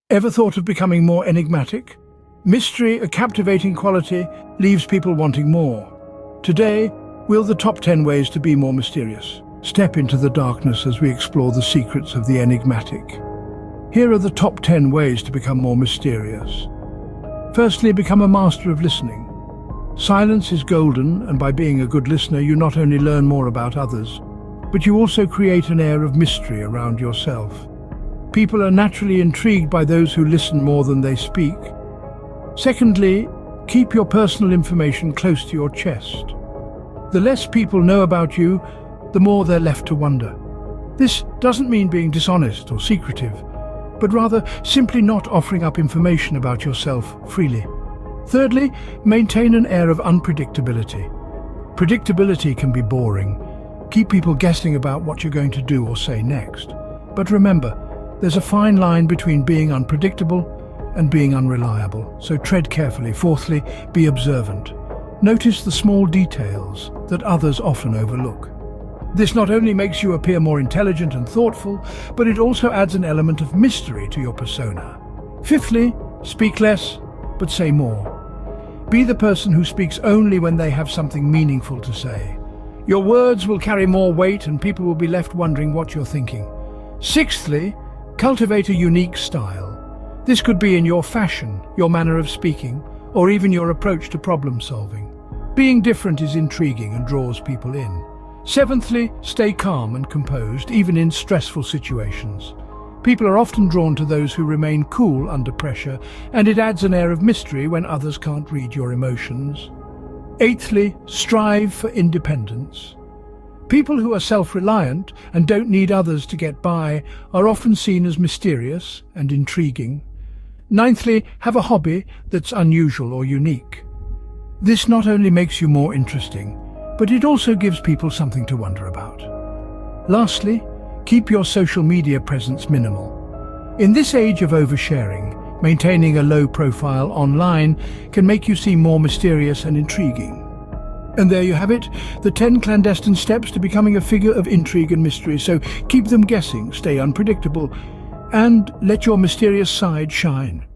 Ever thought of becoming more enigmatic? Mystery, a captivating quality, leaves people wanting more. Today, we'll the top 10 ways to be more mysterious. Step into the darkness as we explore the secrets of the enigmatic. Here are the top 10 ways to become more mysterious. Firstly, become a master of listening. Silence is golden, and by being a good listener, you not only learn more about others, but you also create an air of mystery around yourself. People are naturally intrigued by those who listen more than they speak. Secondly, keep your personal information close to your chest. The less people know about you, the more they're left to wonder. This doesn't mean being dishonest or secretive, but rather simply not offering up information about yourself freely. Thirdly, maintain an air of unpredictability. Predictability can be boring. Keep people guessing about what you're going to do or say next. But remember, there's a fine line between being unpredictable and being unreliable, so tread carefully. Fourthly, be observant. Notice the small details that others often overlook. This not only makes you appear more intelligent and thoughtful, but it also adds an element of mystery to your persona. Fifthly, speak less, but say more. Be the person who speaks only when they have something meaningful to say. Your words will carry more weight and people will be left wondering what you're thinking. Sixthly, cultivate a unique style. This could be in your fashion, your manner of speaking, or even your approach to problem solving. Being different is intriguing and draws people in. Seventhly, stay calm and composed, even in stressful situations. People are often drawn to those who remain cool under pressure, and it adds an air of mystery when others can't read your emotions. Eighthly, strive for independence. People who are self-reliant and don't need others to get by are often seen as mysterious and intriguing. Ninthly, have a hobby that's unusual or unique. This not only makes you more interesting, but it also gives people something to wonder about. Lastly, keep your social media presence minimal. In this age of oversharing, maintaining a low profile online can make you seem more mysterious and intriguing. And there you have it, the 10 clandestine steps to becoming a figure of intrigue and mystery. So keep them guessing, stay unpredictable, and let your mysterious side shine.